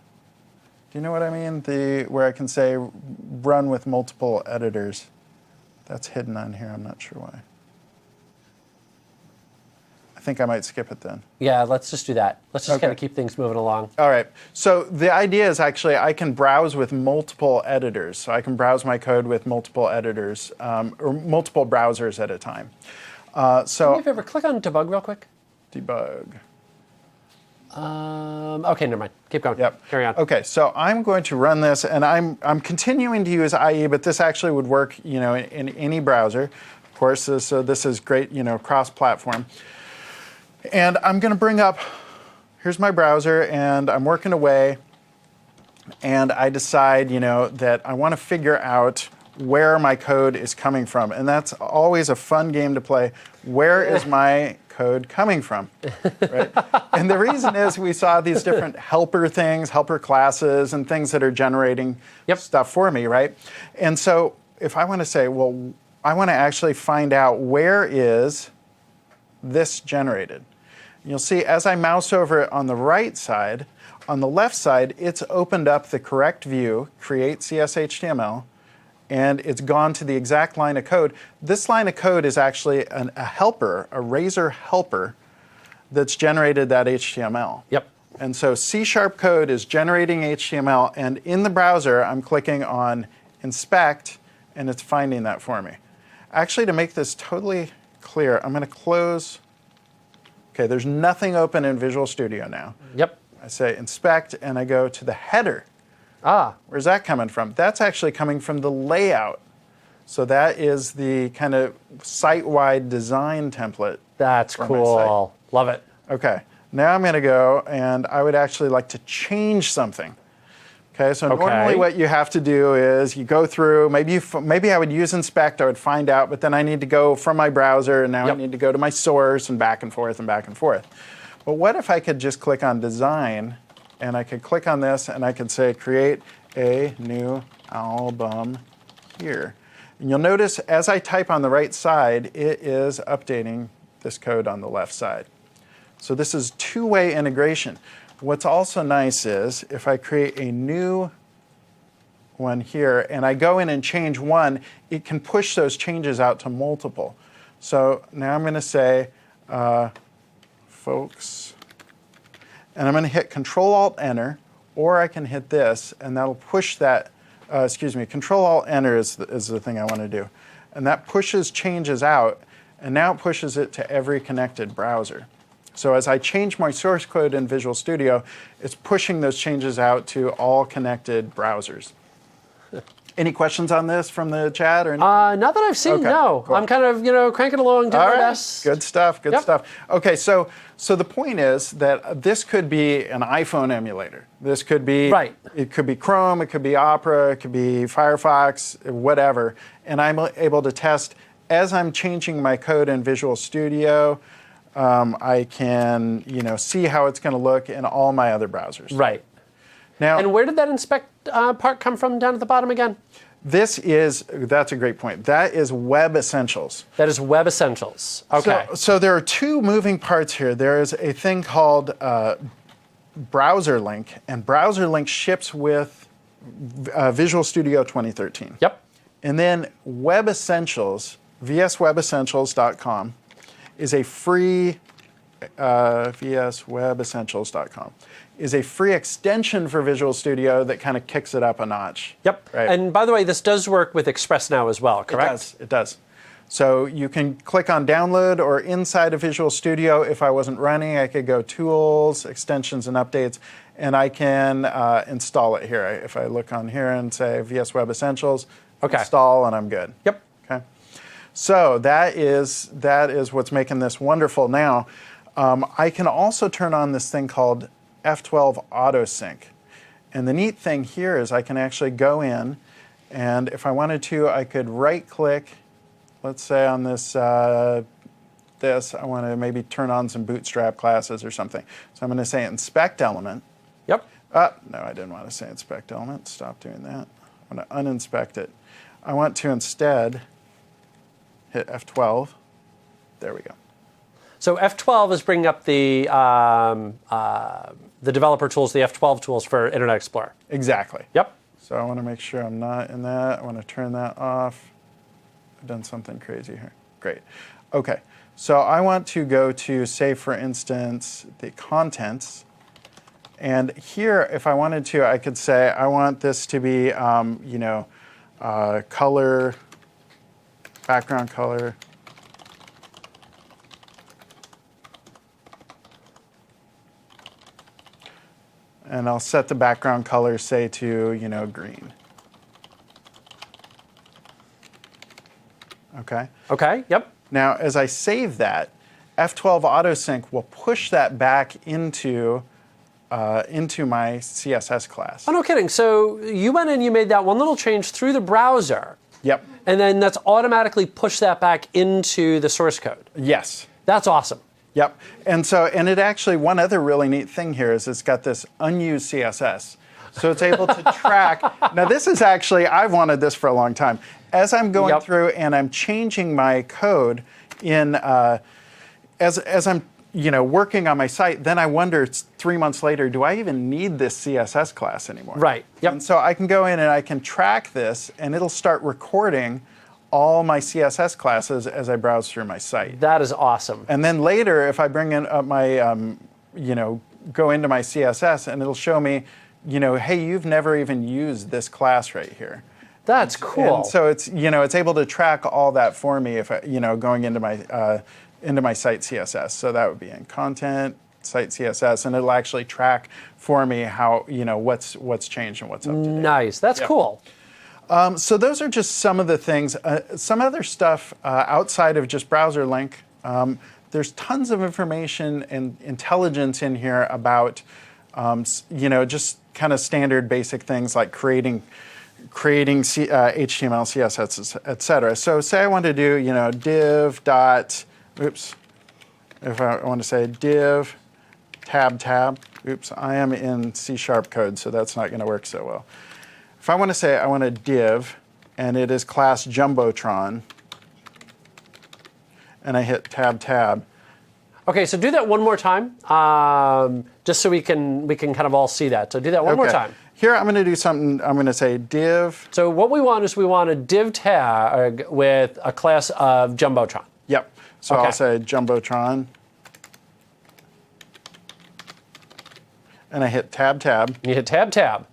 Do you know what I mean? Where I can say run with multiple editors. That's hidden on here, I'm not sure why. I think I might skip it then. Yeah, let's just do that. Let's just kind of keep things moving along. All right. So the idea is actually I can browse with multiple editors. So I can browse my code with multiple editors or multiple browsers at a time. Do me a favor, click on debug real quick. Debug. Okay, never mind. Keep going. Yep. Carry on. Okay, so I'm going to run this, and I'm continuing to use IE, but this actually would work, in any browser. Of course, so this is great, cross-platform. And I'm going to bring up, here's my browser, and I'm working away, and I decide, that I want to figure out where my code is coming from. And that's always a fun game to play. Where is my code coming from? Right? And the reason is we saw these different helper things, helper classes, and things that are generating stuff for me, right? And so if I want to say, well, I want to actually find out where is this generated. You'll see as I mouse over it on the right side, on the left side, it's opened up the correct view, create CS/HTML, and it's gone to the exact line of code. This line of code is actually a helper, a Razor helper, that's generated that HTML. Yep. And so C# code is generating HTML, and in the browser, I'm clicking on Inspect, and it's finding that for me. Actually, to make this totally clear, I'm going to close. Okay, there's nothing open in Visual Studio now. Yep. I say Inspect, and I go to the header. Where's that coming from? That's actually coming from the layout. So that is the kind of site-wide design template. That's cool. Love it. Okay, now I'm going to go, and I would actually like to change something. Okay, so normally what you have to do is you go through, maybe I would use Inspect, I would find out, but then I need to go from my browser, and now I need to go to my source, and back and forth and back and forth. But what if I could just click on Design, and I could click on this, and I could say create a new album here. And you'll notice as I type on the right side, it is updating this code on the left side. So this is two-way integration. What's also nice is if I create a new one here and I go in and change one, it can push those changes out to multiple. So now I'm going to say, folks, and I'm going to hit Control-Alt-Enter, or I can hit this, and that'll push that, Control-Alt-Enter is the thing I want to do. And that pushes changes out, and now it pushes it to every connected browser. So as I change my source code in Visual Studio, it's pushing those changes out to all connected browsers. Any questions on this from the chat or anything? Not that I've seen, no. Cool. I'm kind of, cranking along, doing my best. Good stuff, good stuff. Okay, so the point is that this could be an iPhone emulator. This could be, it could be Chrome, it could be Opera, it could be Firefox, whatever. And I'm able to test, as I'm changing my code in Visual Studio, I can, see how it's going to look in all my other browsers. Right. Now, and where did that inspect part come from down at the bottom again? That's a great point. That is Web Essentials. That is Web Essentials. Okay. So there are two moving parts here. There is a thing called Browser Link, and Browser Link ships with Visual Studio 2013. Yep. And then Web Essentials, vswebessentials.com, is a free vswebessentials.com is a free extension for Visual Studio that kind of kicks it up a notch. Yep. Right? And by the way, this does work with Express Now as well, correct? It does. So you can click on download, or inside of Visual Studio, if I wasn't running, I could go tools, extensions, and updates, and I can install it here. If I look on here and say VS Web Essentials, install, and I'm good. Yep. Okay. So that is what's making this wonderful. Now, I can also turn on this thing called F12 Auto Sync. And the neat thing here is I can actually go in, and if I wanted to, I could right-click. Let's say on this, I want to maybe turn on some Bootstrap classes or something. So I'm going to say Inspect Element. Yep. No, I didn't want to say Inspect Element. Stop doing that. I'm going to uninspect it. I want to instead hit F12. There we go. So F12 is bringing up the developer tools, the F12 tools for Internet Explorer. Exactly. Yep. So I want to make sure I'm not in that. I want to turn that off. I've done something crazy here. Great. Okay. So I want to go to, say, for instance, the contents. And here, if I wanted to, I could say I want this to be, color, background color. And I'll set the background color, say, to, green. Okay? Okay, yep. Now, as I save that, F12 AutoSync will push that back into my CSS class. Oh, no kidding. So you went and you made that one little change through the browser. Yep. And then that's automatically pushed that back into the source code. Yes. That's awesome. Yep. And it actually, one other really neat thing here is it's got this unused CSS. So it's able to track. Now, this is actually, I've wanted this for a long time. As I'm going through and I'm changing my code in, as I'm working on my site, then I wonder 3 months later, do I even need this CSS class anymore? Right. Yep. And so I can go in and I can track this, and it'll start recording all my CSS classes as I browse through my site. That is awesome. And then later, if I bring in my, go into my CSS, and it'll show me, hey, you've never even used this class right here. That's cool. And so it's, it's able to track all that for me if I, going into my site CSS. So that would be in content, site CSS, and it'll actually track for me how, what's changed and what's up to date. Nice. That's cool. So those are just some of the things. Some other stuff outside of just browser link. There's tons of information and intelligence in here about, just kind of standard basic things like creating HTML, CSS, et cetera. So say I want to do, div dot, if I want to say div tab, I am in C# code, so that's not going to work so well. If I want to say I want a div, and it is class Jumbotron, and I hit tab. Okay, so do that one more time, just so we can kind of all see that. So do that one more time. Here I'm going to do something. I'm going to say div. So what we want is we want a div tag with a class of Jumbotron. Yep. So I'll say Jumbotron, and I hit tab. And you hit tab.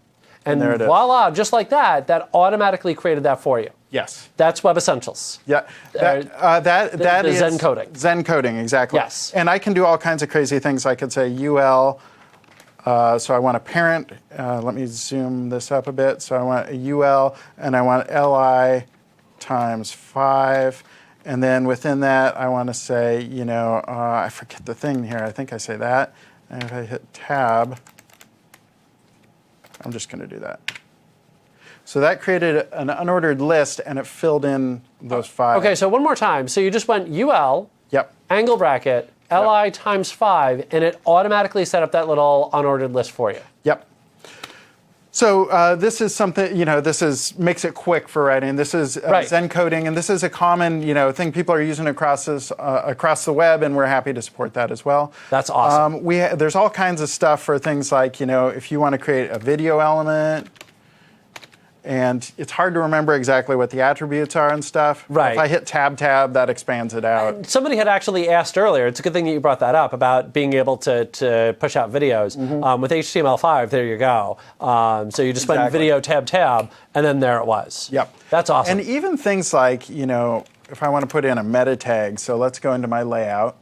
And there it is. Voila, just like that, that automatically created that for you. Yes. That's Web Essentials. Yeah. That is Zen coding. Zen coding, exactly. Yes. And I can do all kinds of crazy things. I could say UL. So I want a parent. Let me zoom this up a bit. So I want a UL, and I want LI times 5. And then within that, I want to say, I forget the thing here. I think I say that. And if I hit tab, I'm just going to do that. So that created an unordered list, and it filled in those 5. Okay, so one more time. So you just went UL, angle bracket, LI times 5, and it automatically set up that little unordered list for you. Yep. So this is something, makes it quick for writing. This is Zen coding, and this is a common, thing people are using across the web, and we're happy to support that as well. That's awesome. There's all kinds of stuff for things like, if you want to create a video element, and it's hard to remember exactly what the attributes are and stuff. Right. If I hit tab, that expands it out. Somebody had actually asked earlier, it's a good thing that you brought that up, about being able to push out videos. With HTML5, there you go. So you just went video, tab, and then there it was. Yep. That's awesome. And even things like, if I want to put in a meta tag, so let's go into my layout.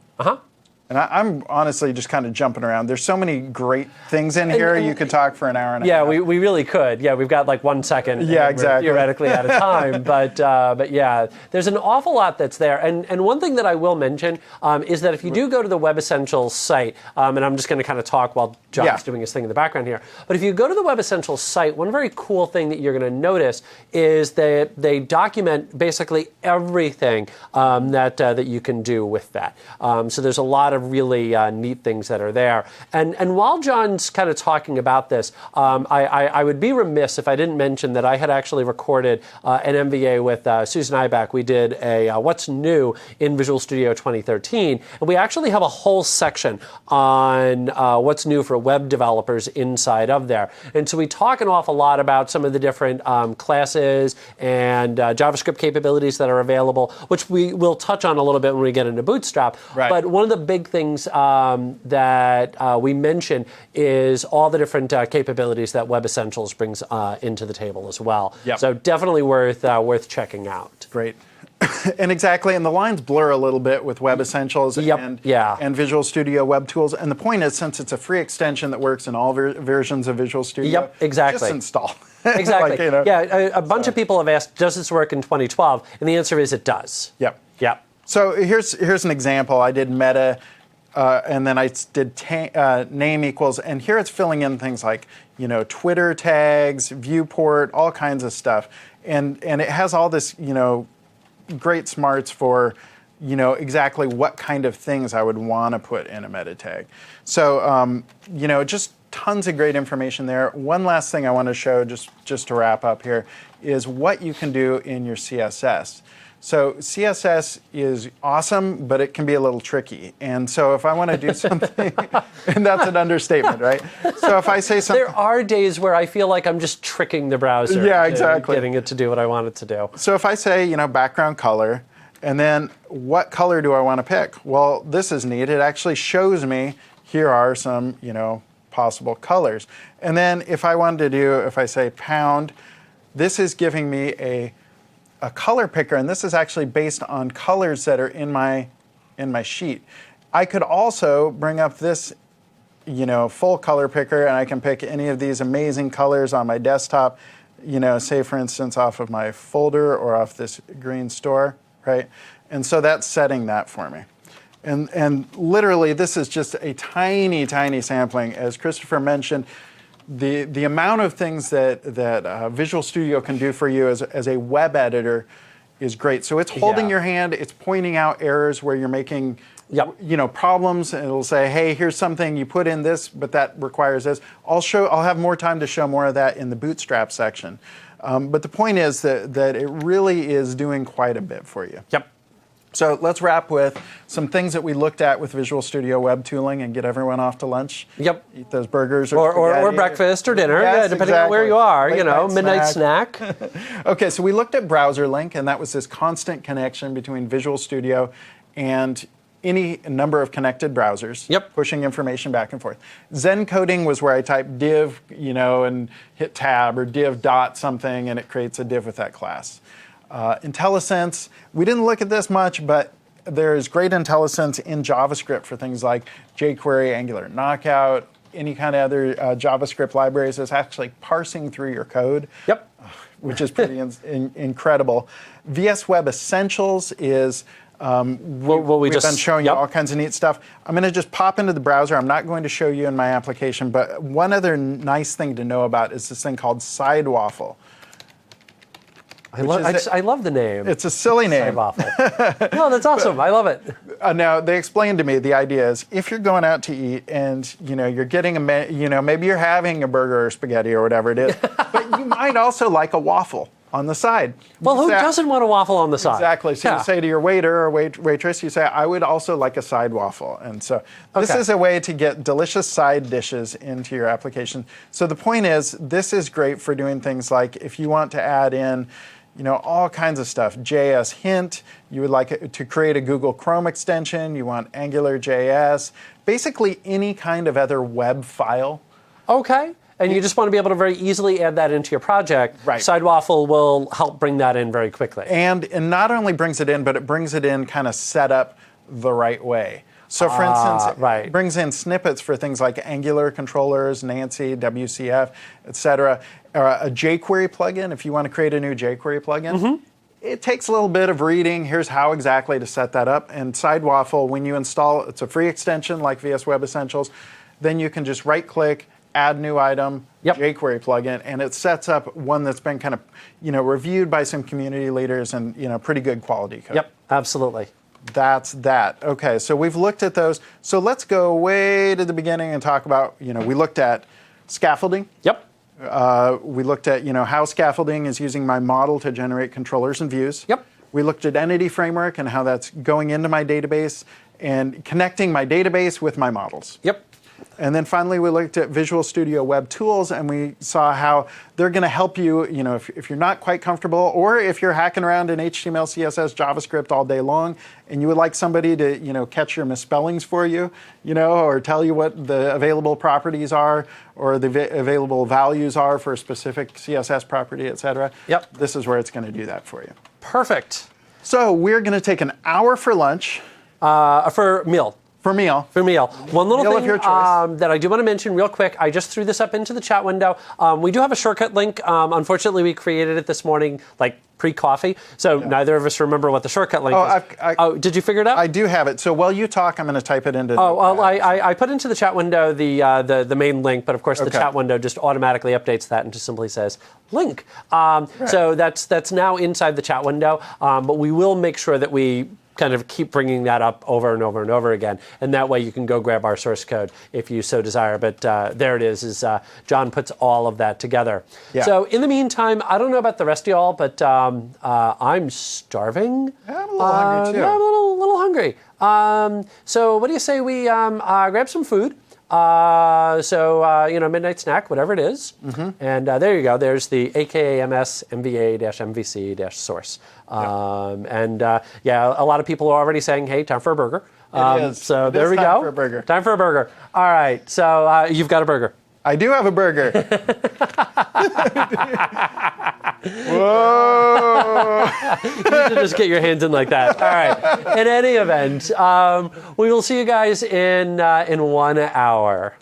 And I'm honestly just kind of jumping around. There's so many great things in here. You could talk for an hour and a half. Yeah, we really could. Yeah, we've got like 1 second. Yeah, exactly. We're theoretically out of time. But yeah, there's an awful lot that's there. And one thing that I will mention is that if you do go to the Web Essentials site, and I'm just going to kind of talk while John's doing his thing in the background here. But if you go to the Web Essentials site, one very cool thing that you're going to notice is that they document basically everything that you can do with that. So there's a lot of really neat things that are there. And while John's kind of talking about this, I would be remiss if I didn't mention that I had actually recorded an MVA with Susan Ibach. We did a What's New in Visual Studio 2013, and we actually have a whole section on what's new for web developers inside of there. And so we talk an awful lot about some of the different classes and JavaScript capabilities that are available, which we will touch on a little bit when we get into Bootstrap. Right. But one of the big things that we mention is all the different capabilities that Web Essentials brings into the table as well. Yep. So definitely worth checking out. Great. And exactly, and the lines blur a little bit with Web Essentials and Visual Studio Web Tools. And the point is, since it's a free extension that works in all versions of Visual Studio, just install. Exactly. A bunch of people have asked, does this work in 2012? And the answer is it does. Yep. So here's an example. I did meta, and then I did name equals, and here it's filling in things like Twitter tags, viewport, all kinds of stuff, and it has all this great smarts for exactly what kind of things I would want to put in a meta tag. So just tons of great information there. One last thing I want to show just to wrap up here is what you can do in your CSS. So CSS is awesome, but it can be a little tricky. And so if I want to do something, and that's an understatement, right? So if I say something... There are days where I feel like I'm just tricking the browser. Yeah, exactly. Getting it to do what I want it to do. So if I say, background color, and then what color do I want to pick? Well, this is neat. It actually shows me, here are some, possible colors. And then if I wanted to do, if I say pound, this is giving me a color picker, and this is actually based on colors that are in my sheet. I could also bring up this, full color picker, and I can pick any of these amazing colors on my desktop, say for instance off of my folder or off this green store, right? And so that's setting that for me. And literally this is just a tiny, tiny sampling. As Christopher mentioned, the amount of things that Visual Studio can do for you as a web editor is great. So it's holding your hand, it's pointing out errors where you're making problems, and it'll say, hey, here's something, you put in this, but that requires this. I'll have more time to show more of that in the Bootstrap section. But the point is that it really is doing quite a bit for you. Yep. So let's wrap with some things that we looked at with Visual Studio Web Tooling and get everyone off to lunch. Yep. Eat those burgers or breakfast or dinner, depending on where you are. Midnight snack. Okay, so we looked at Browser Link, and that was this constant connection between Visual Studio and any number of connected browsers, pushing information back and forth. Zen coding was where I type div, and hit tab, or div dot something, and it creates a div with that class. IntelliSense, we didn't look at this much, but there's great IntelliSense in JavaScript for things like jQuery, Angular Knockout, any kind of other JavaScript libraries. It's actually parsing through your code, which is pretty incredible. VS Web Essentials is we've been showing you all kinds of neat stuff. I'm going to just pop into the browser. I'm not going to show you in my application, but one other nice thing to know about is this thing called Sidewaffle. I love the name. It's a silly name. Side waffle. No, that's awesome. I love it. Now, they explained to me the idea is if you're going out to eat and, you're getting maybe you're having a burger or spaghetti or whatever it is, but you might also like a waffle on the side. Well, who doesn't want a waffle on the side? Exactly. So you say to your waiter or waitress, you say, I would also like a side waffle. And so this is a way to get delicious side dishes into your application. So the point is, this is great for doing things like if you want to add in all kinds of stuff. JS hint, you would like to create a Google Chrome extension, you want Angular JS, basically any kind of other web file. Okay. And you just want to be able to very easily add that into your project. Right. Sidewaffle will help bring that in very quickly. And not only brings it in, but it brings it in kind of set up the right way. So for instance, it brings in snippets for things like Angular controllers, Nancy, WCF, etc. A jQuery plugin, if you want to create a new jQuery plugin, it takes a little bit of reading. Here's how exactly to set that up. And Sidewaffle, when you install, it's a free extension like VS Web Essentials, then you can just right-click, add new item, jQuery plugin, and it sets up one that's been kind of, reviewed by some community leaders and, pretty good quality code. Yep, absolutely. That's that. Okay, so we've looked at those. So let's go way to the beginning and talk about, we looked at scaffolding. Yep. We looked at, how scaffolding is using my model to generate controllers and views. Yep. We looked at Entity Framework and how that's going into my database and connecting my database with my models. Yep. And then finally, we looked at Visual Studio Web Tools, and we saw how they're going to help you, if you're not quite comfortable, or if you're hacking around in HTML, CSS, JavaScript all day long, and you would like somebody to, catch your misspellings for you, or tell you what the available properties are, or the available values are for a specific CSS property, et cetera. Yep. This is where it's going to do that for you. Perfect. So we're going to take an hour for lunch. For meal. For meal. One little Meal thing of your choice. that I do want to mention real quick, I just threw this up into the chat window. We do have a shortcut link. Unfortunately, we created it this morning, like pre-coffee, so neither of us remember what the shortcut link is. Did you figure it out? I do have it. So while you talk, I'm going to type it into I put into the chat window the main link, but of course the chat window just automatically updates that and just simply says link. So that's now inside the chat window, but we will make sure that we kind of keep bringing that up over and over and over again. And that way you can go grab our source code if you so desire. But there it is John puts all of that together. Yeah. So in the meantime, I don't know about the rest of y'all, but I'm starving. I'm a little hungry too. Yeah, I'm a little hungry. So what do you say we grab some food? Midnight snack, whatever it is. And there you go. There's the AKAMS MVA-MVC source. A lot of people are already saying, hey, time for a burger. It is. So it there is we time go. For a burger. Time for a burger. All right. So you've got a burger. I do have a burger. Whoa! You need to just get your hands in like that. All right. In any event, we will see you guys in 1 hour.